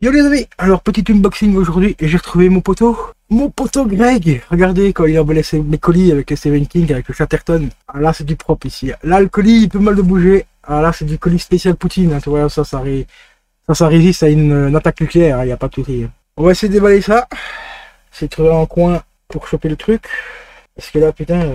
Yo les amis, alors petit unboxing aujourd'hui et j'ai retrouvé mon poteau Greg. Regardez quand il a emballé mes colis avec les Stephen King, avec le Chatterton. Ah, là c'est du propre ici. Là le colis il peut mal de bouger. Ah, là c'est du colis spécial Poutine, hein. Tu vois, ça résiste à une attaque nucléaire, il n'y a pas de souci. On va essayer de déballer ça. C'est de trouver un coin pour choper le truc. Parce que là putain...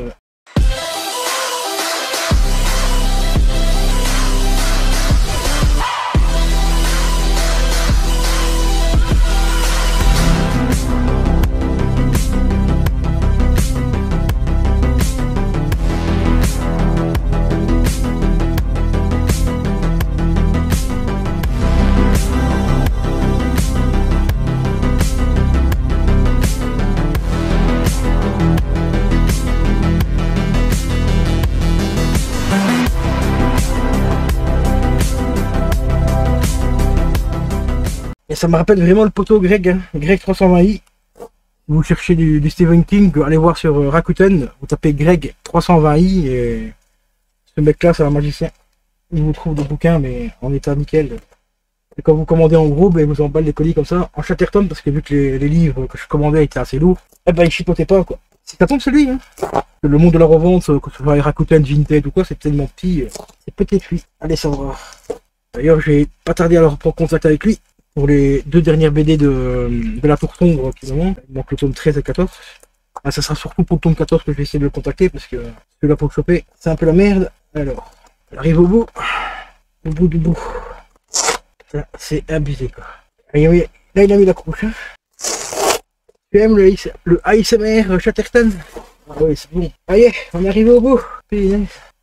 Et ça me rappelle vraiment le poteau Greg, hein. Greg 320i. Vous cherchez du Stephen King, allez voir sur Rakuten, vous tapez Greg 320i et ce mec là c'est un magicien. Il vous trouve des bouquins mais en état nickel. Et quand vous commandez en gros, ben, vous emballe les colis comme ça, en Chatterton, parce que vu que les livres que je commandais étaient assez lourds, eh ben ils chipotaient pas quoi. C'est ça tombe celui, hein. Le monde de la revente, que ce soit Rakuten, Vinted ou quoi, c'est tellement petit, c'est peut-être lui. Allez savoir. D'ailleurs j'ai pas tardé à reprendre contact avec lui. Pour les deux dernières BD de la Tour Sombre qui me manquent, il manque le tome 13 et 14. Ah, ça sera surtout pour le tome 14 que je vais essayer de le contacter parce que celui-là pour le choper, c'est un peu la merde. Alors, on arrive au bout du bout. Ça, c'est abusé quoi. Et là, il a mis la couche. Hein. Tu aimes le ASMR Chatterton? Ah oui, c'est bon. Allez, on est arrivé au bout.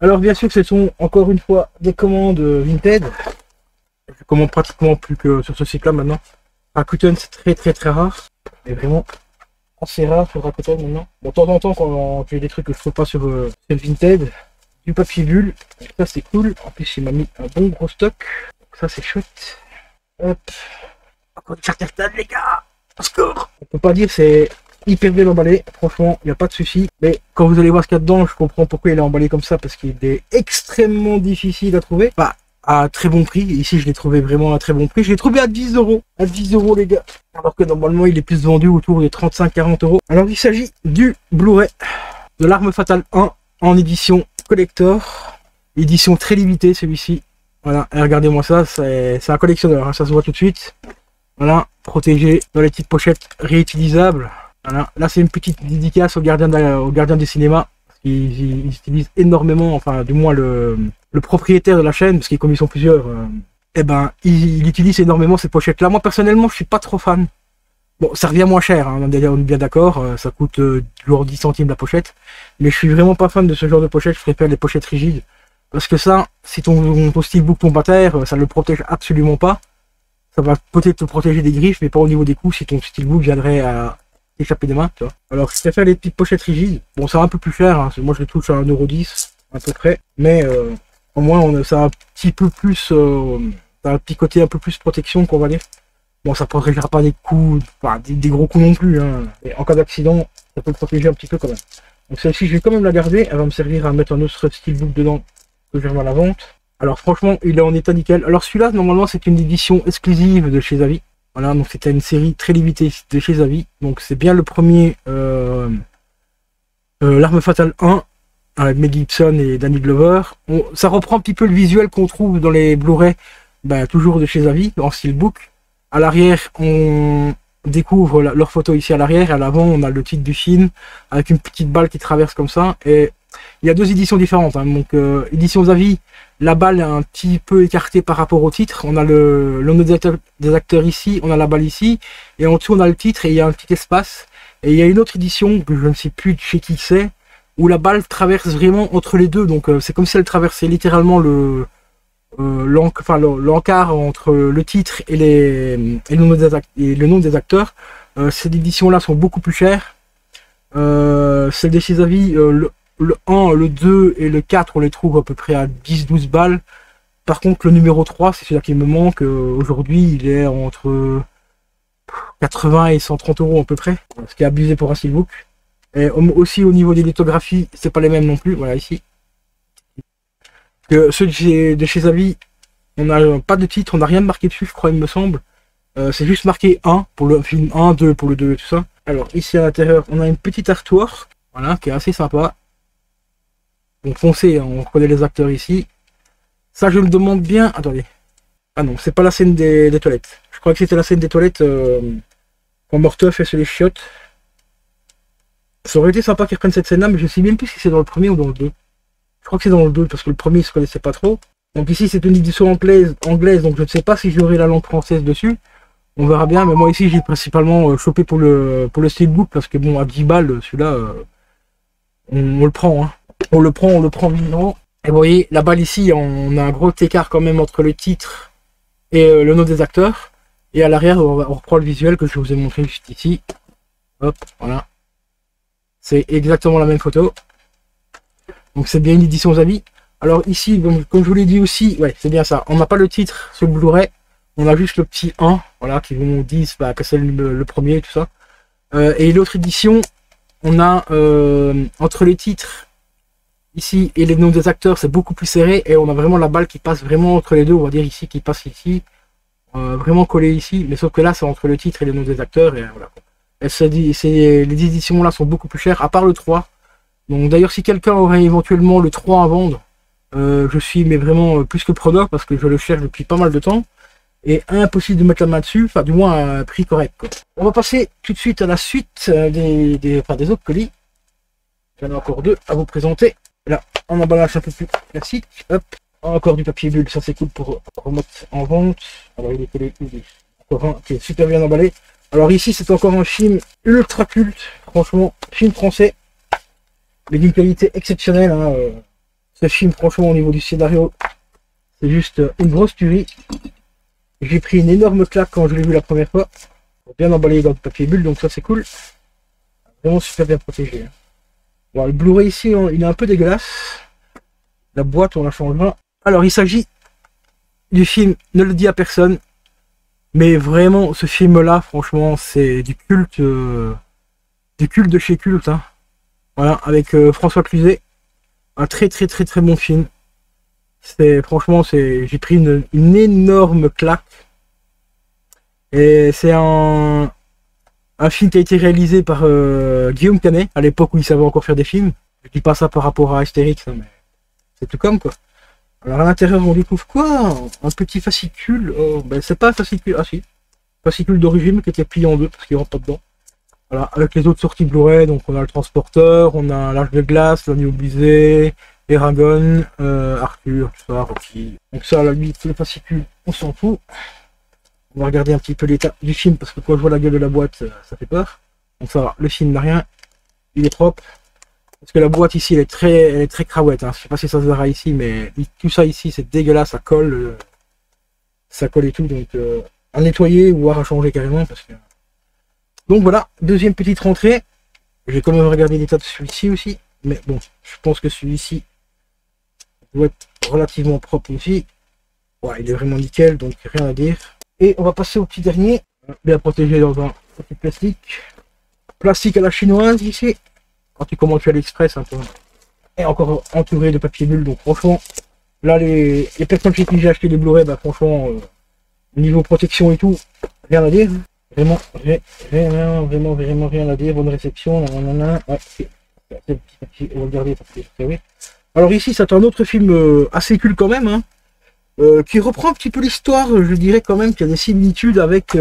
Alors, bien sûr, ce sont encore une fois des commandes Vinted. Je commande pratiquement plus que sur ce site là maintenant. Rakuten c'est très rare. Mais vraiment assez rare sur Rakuten maintenant. Bon, de temps en temps quand j'ai des trucs que je trouve pas sur Vinted. Du papier bulle. Ça c'est cool. En plus il m'a mis un bon gros stock. Donc, ça c'est chouette. Hop. Encore du Chatterton les gars. Au secours. On peut pas dire c'est hyper bien emballé. Franchement il n'y a pas de souci. Mais quand vous allez voir ce qu'il y a dedans, je comprends pourquoi il est emballé comme ça. Parce qu'il est extrêmement difficile à trouver. Bah, à très bon prix. Ici, je l'ai trouvé vraiment à très bon prix. Je l'ai trouvé à 10 €. À 10 €, les gars. Alors que normalement, il est plus vendu autour des 35-40 €. Alors, il s'agit du Blu-ray de l'Arme Fatale 1 en édition collector. Édition très limitée, celui-ci. Voilà. Et regardez-moi ça. C'est un collectionneur. Hein, ça se voit tout de suite. Voilà. Protégé dans les petites pochettes réutilisables. Voilà. Là, c'est une petite dédicace aux gardiens du cinéma. Ils utilisent énormément, enfin du moins le propriétaire de la chaîne, parce qu'ils sont plusieurs, eh ben il utilise énormément cette pochette là. Moi personnellement je suis pas trop fan. Bon ça revient moins cher, hein, on est bien d'accord, ça coûte genre 10 centimes la pochette, mais je suis vraiment pas fan de ce genre de pochette. Je préfère les pochettes rigides, parce que ça, si ton steelbook tombe à terre, ça le protège absolument pas. Ça va peut-être te protéger des griffes, mais pas au niveau des coups si ton steelbook viendrait à échapper des mains, tu vois. Alors je préfère les petites pochettes rigides. Bon c'est un peu plus cher, hein. Moi je les touche à 1,10 € à peu près, mais au moins ça a un petit peu plus, ça a un petit côté un peu plus protection qu'on va dire. Bon ça protégera pas des coups, enfin, des gros coups non plus, hein. Et en cas d'accident, ça peut le protéger un petit peu quand même. Donc celle-ci je vais quand même la garder, elle va me servir à mettre un autre steelbook dedans que je remets à la vente. Alors franchement il est en état nickel. Alors celui-là normalement c'est une édition exclusive de chez Avis. Voilà, donc c'était une série très limitée de chez Avis. Donc c'est bien le premier l'Arme Fatale 1 avec Mel Gibson et Danny Glover. Ça reprend un petit peu le visuel qu'on trouve dans les Blu-ray, ben, toujours de chez Avis, en steelbook. À l'arrière, on découvre leur photo ici à l'arrière. À l'avant, on a le titre du film avec une petite balle qui traverse comme ça. Et il y a deux éditions différentes. Hein. Donc édition Avis, la balle est un petit peu écartée par rapport au titre. On a le nom des acteurs ici, on a la balle ici, et en dessous on a le titre et il y a un petit espace. Et il y a une autre édition, que je ne sais plus de chez qui c'est, où la balle traverse vraiment entre les deux. Donc c'est comme si elle traversait littéralement l'encart entre le titre et le nom des acteurs. Ces éditions-là sont beaucoup plus chères. Celles de chez Avis, le 1, le 2 et le 4, on les trouve à peu près à 10-12 balles. Par contre, le numéro 3, c'est celui-là qui me manque. Aujourd'hui, il est entre 80 et 130 € à peu près. Ce qui est abusé pour un steelbook. Et aussi au niveau des lithographies, c'est pas les mêmes non plus. Voilà, ici. Ceux de chez Avis, on n'a pas de titre, on n'a rien de marqué dessus, je crois, il me semble. C'est juste marqué 1 pour le film 1, 2 pour le 2 et tout ça. Alors ici à l'intérieur, on a une petite artwork, voilà, qui est assez sympa. Donc foncé, on reconnaît les acteurs ici. Ça je me demande bien, attendez. Ah non, c'est pas la scène des toilettes. Je crois que c'était la scène des toilettes quand Morteuf fait sur les chiottes. Ça aurait été sympa qu'ils reprennent cette scène là, mais je sais même plus si c'est dans le premier ou dans le 2. Je crois que c'est dans le 2 parce que le premier, je ne connaissais pas trop. Donc ici, c'est une édition anglaise, donc je ne sais pas si j'aurai la langue française dessus. On verra bien, mais moi ici, j'ai principalement chopé pour le steelbook parce que bon, à 10 balles, celui-là, on le prend. Hein. On le prend vivant. Et vous voyez, la balle ici, on a un gros écart quand même entre le titre et le nom des acteurs. Et à l'arrière, on reprend le visuel que je vous ai montré juste ici. Hop, voilà. C'est exactement la même photo. Donc c'est bien une édition aux amis. Alors ici, comme je vous l'ai dit aussi, ouais, c'est bien ça. On n'a pas le titre sur le Blu-ray. On a juste le petit 1, voilà, qui nous disent que c'est le premier et tout ça. Et l'autre édition, on a entre les titres ici et les noms des acteurs, c'est beaucoup plus serré. Et on a vraiment la balle qui passe vraiment entre les deux. On va dire ici, qui passe ici. Vraiment collé ici. Mais sauf que là, c'est entre le titre et les noms des acteurs. Et voilà. Et les éditions là sont beaucoup plus chères, à part le 3. Donc d'ailleurs, si quelqu'un aurait éventuellement le 3 à vendre, je suis mais vraiment plus que preneur parce que je le cherche depuis pas mal de temps. Et impossible de mettre la main dessus, enfin du moins à un prix correct, quoi. On va passer tout de suite à la suite des autres colis. J'en ai encore deux à vous présenter. Là, un emballage un peu plus classique. Hop, encore du papier bulle, ça c'est cool pour remettre en vente. Alors il est collé, encore un qui est super bien emballé. Alors ici c'est encore un film ultra culte, franchement, film français. Mais d'une qualité exceptionnelle. Hein. Ce film, franchement, au niveau du scénario, c'est juste une grosse tuerie. J'ai pris une énorme claque quand je l'ai vu la première fois. Bien emballé dans le papier bulle, donc ça c'est cool. Vraiment super bien protégé. Hein. Bon, le Blu-ray ici, il est un peu dégueulasse. La boîte, on la changera. Alors, il s'agit du film Ne le dis à personne. Mais vraiment, ce film-là, franchement, c'est du culte de chez culte. Hein. Voilà, avec François Cluzet, un très bon film. Franchement, j'ai pris une énorme claque. Et c'est un film qui a été réalisé par Guillaume Canet, à l'époque où il savait encore faire des films. Je dis pas ça par rapport à Astérix, hein, mais c'est tout comme quoi. Alors à l'intérieur, on découvre quoi? Un petit fascicule. Oh, ben c'est pas un fascicule, ah si. Fascicule d'origine qui était plié en deux parce qu'il rentre pas dedans. Voilà, avec les autres sorties Blu-ray, donc on a le transporteur, on a l'Arche de glace, l'agneau brisé, Eragon, Arthur, tout ça, Rocky. Donc ça, à la limite, le fascicule, on s'en fout. On va regarder un petit peu l'état du film, parce que quand je vois la gueule de la boîte, ça fait peur. Donc ça va, le film n'a rien, il est propre. Parce que la boîte ici, elle est très cravouette. Hein. Je sais pas si ça se verra ici, mais tout ça ici, c'est dégueulasse, ça colle et tout. Donc à nettoyer, voire à changer carrément, parce que... Donc voilà, deuxième petite rentrée. J'ai quand même regardé l'état de celui-ci aussi. Mais bon, je pense que celui-ci doit être relativement propre aussi. Ouais, il est vraiment nickel, donc rien à dire. Et on va passer au petit dernier. Bien protégé dans un petit plastique. Plastique à la chinoise ici. Quand tu commandes à l'Express un peu. Et encore entouré de papier bulle. Donc franchement, là les personnes chez qui j'ai acheté les Blu-ray, bah franchement, niveau protection et tout, rien à dire. Vraiment rien à dire. Bonne réception. Ouais, c'est petit, on va regarder parce que oui. Alors ici, c'est un autre film assez cool quand même, hein, qui reprend un petit peu l'histoire. Je dirais quand même qu'il y a des similitudes avec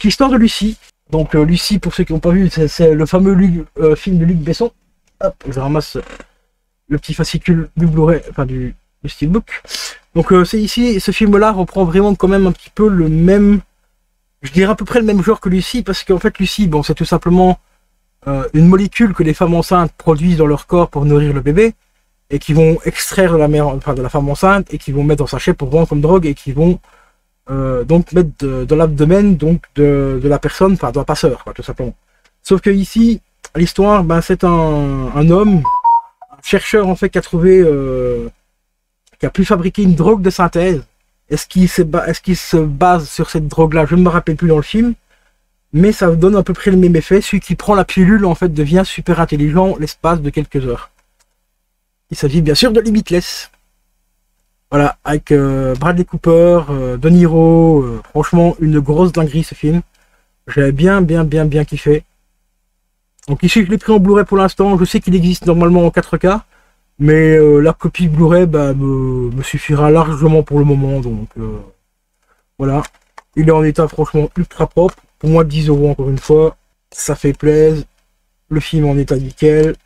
l'histoire de Lucie. Donc Lucie, pour ceux qui n'ont pas vu, c'est le fameux film de Luc Besson. Hop, je ramasse le petit fascicule du Blu-ray, enfin du steelbook. Donc c'est ici, ce film-là reprend vraiment quand même un petit peu le même, je dirais à peu près le même genre que Lucie, parce qu'en fait Lucie, bon, c'est tout simplement une molécule que les femmes enceintes produisent dans leur corps pour nourrir le bébé, et qui vont extraire de la mère, enfin de la femme enceinte, et qui vont mettre dans sachet pour vendre comme drogue, et qui vont donc mettre dans l'abdomen donc de la personne, enfin de la passeur, quoi, tout simplement. Sauf que ici, l'histoire, ben, c'est un homme, un chercheur en fait, qui a trouvé, qui a pu fabriquer une drogue de synthèse. Est-ce qu'il se base sur cette drogue-là? Je ne me rappelle plus dans le film, mais ça donne à peu près le même effet. Celui qui prend la pilule en fait devient super intelligent l'espace de quelques heures. Il s'agit bien sûr de Limitless. Voilà, avec Bradley Cooper, De Niro, franchement une grosse dinguerie ce film. J'avais bien kiffé. Donc ici je l'ai pris en Blu-ray pour l'instant, je sais qu'il existe normalement en 4K, mais la copie Blu-ray bah, me suffira largement pour le moment, donc voilà. Il est en état franchement ultra propre, pour moi 10 € encore une fois, ça fait plaisir, le film en état nickel.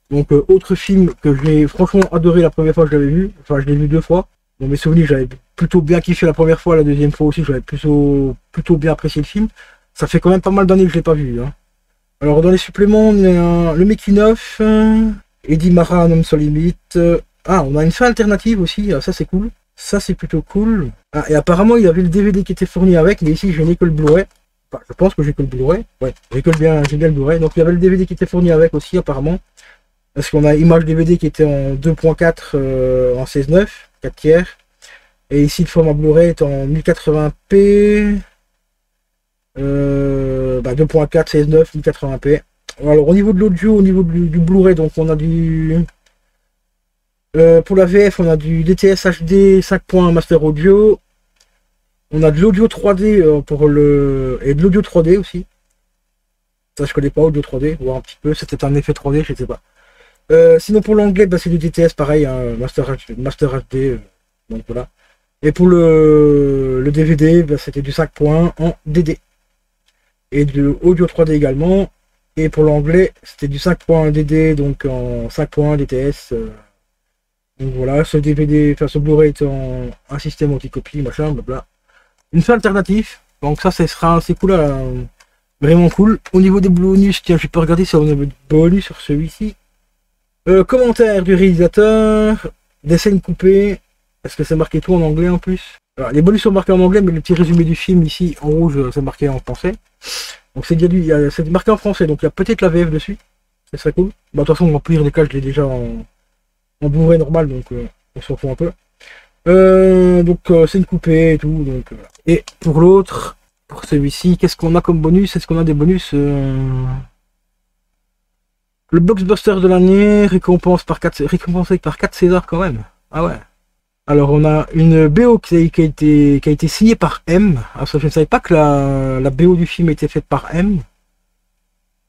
Donc autre film que j'ai franchement adoré la première fois que je l'avais vu, enfin je l'ai vu 2 fois, dans mes souvenirs j'avais plutôt bien kiffé la première fois, la deuxième fois aussi j'avais plutôt bien apprécié le film. Ça fait quand même pas mal d'années que je l'ai pas vu, hein. Alors dans les suppléments, on a le making of, Eddie Mara, un homme sans limite. Ah, on a une fin alternative aussi, ça c'est cool. Ça c'est plutôt cool. Ah, et apparemment il y avait le DVD qui était fourni avec, mais ici je n'ai que le Blu-ray. Enfin, je pense que j'ai que le Blu-ray. Ouais, j'ai bien le Blu-ray. Donc il y avait le DVD qui était fourni avec aussi apparemment. Parce qu'on a image DVD qui était en 2.4 en 16:9, 4 tiers. Et ici le format Blu-ray est en 1080p. 2.4, 16:9, 1080p. Alors au niveau de l'audio, au niveau du Blu-ray, donc on a du... pour la VF, on a du DTS HD 5 points Master Audio. On a de l'audio 3D pour le... et de l'audio 3D aussi. Ça je connais pas, audio 3D, voir un petit peu, c'était un effet 3D, je sais pas. Sinon pour l'anglais, bah, c'est du DTS pareil, hein, Master HD, donc voilà. Et pour le DVD, bah, c'était du 5 points en DD. Et de audio 3D également. Et pour l'anglais, c'était du 5 points DD, donc en 5 points DTS. Donc voilà, ce DVD, enfin ce Blu-ray est en un système anti-copie, machin, blabla. Une fin alternative, donc ça sera assez cool, vraiment cool. Au niveau des bonus, tiens, je peux regarder si on a des bonus sur celui-ci. Commentaire du réalisateur, des scènes coupées, est-ce que c'est marqué tout en anglais en plus? Alors, les bonus sont marqués en anglais, mais le petit résumé du film ici en rouge, c'est marqué en français. Donc c'est marqué en français, donc il y a peut-être la VF dessus, ça serait cool. Bah, de toute façon, en pire des cas, je l'ai déjà en Blu-ray normal, donc on s'en fout un peu. C'est une coupée et tout, donc voilà. Et pour l'autre, pour celui-ci, qu'est-ce qu'on a comme bonus? Est-ce qu'on a des bonus Le blockbuster de l'année, récompensé par 4 César quand même. Ah ouais. Alors on a une BO qui a été signée par M. Alors je ne savais pas que la BO du film était faite par M.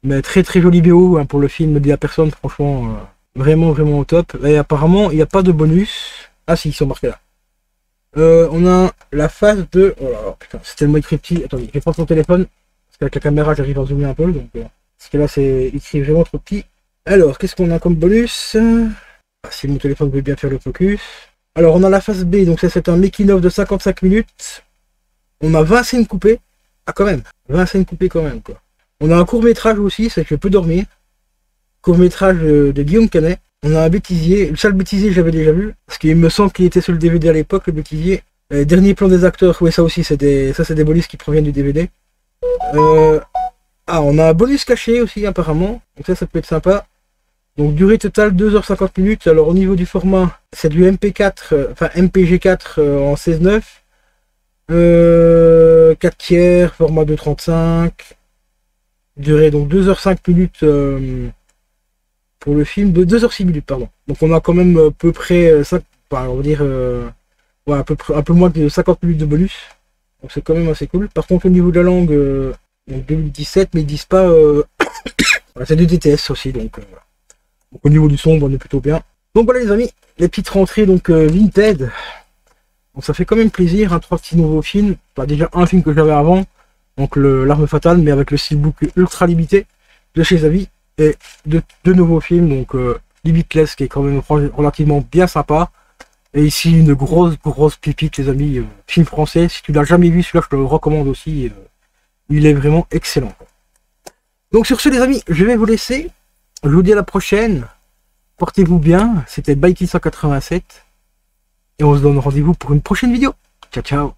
Mais très jolie BO hein, pour le film de la personne, franchement, vraiment au top. Et apparemment il n'y a pas de bonus. Ah si, ils sont marqués là. On a la phase de... Oh là là, putain, c'est tellement écrit petit. Attendez, je vais prendre mon téléphone. Parce qu'avec la caméra j'arrive à zoomer un peu. Donc, parce que là c'est écrit vraiment trop petit. Alors, qu'est-ce qu'on a comme bonus? Ah, si mon téléphone veut bien faire le focus. Alors, on a la phase B, donc c'est un making-of de 55 minutes. On a 20 scènes coupées. Ah, quand même. 20 scènes coupées quand même, quoi. On a un court-métrage aussi, c'est que je peux dormir. Court-métrage de Guillaume Canet. On a un bêtisier. Le seul bêtisier, j'avais déjà vu. Parce qu'il me semble qu'il était sur le DVD à l'époque, le bêtisier. Dernier plan des acteurs. Oui, ça aussi, c'est des bonus qui proviennent du DVD. Ah, on a un bonus caché aussi, apparemment. Donc ça peut être sympa. Donc durée totale 2h50 minutes. Alors au niveau du format, c'est du MP4, enfin MPG4 en 16:9. 4 tiers, format 2.35. Durée donc 2h05 minutes pour le film, de 2h06 minutes, pardon. Donc on a quand même à peu près 5, enfin, on va dire ouais, un peu moins de 50 minutes de bonus. Donc c'est quand même assez cool. Par contre au niveau de la langue, donc 2017, mais ils disent pas voilà, c'est du DTS aussi, donc au niveau du son, on est plutôt bien. Donc voilà les amis, les petites rentrées donc Vinted. Donc ça fait quand même plaisir, hein, 3 petits nouveaux films. Bah, déjà un film que j'avais avant, donc L'Arme Fatale, mais avec le steelbook ultra limité de chez Zavi. Et deux nouveaux films, donc Limitless qui est quand même relativement bien sympa. Et ici une grosse pépite les amis, film français. Si tu l'as jamais vu, celui-là je te le recommande aussi. Il est vraiment excellent. Donc sur ce les amis, je vais vous laisser. Je vous dis à la prochaine. Portez-vous bien. C'était Bikey 187. Et on se donne rendez-vous pour une prochaine vidéo. Ciao ciao.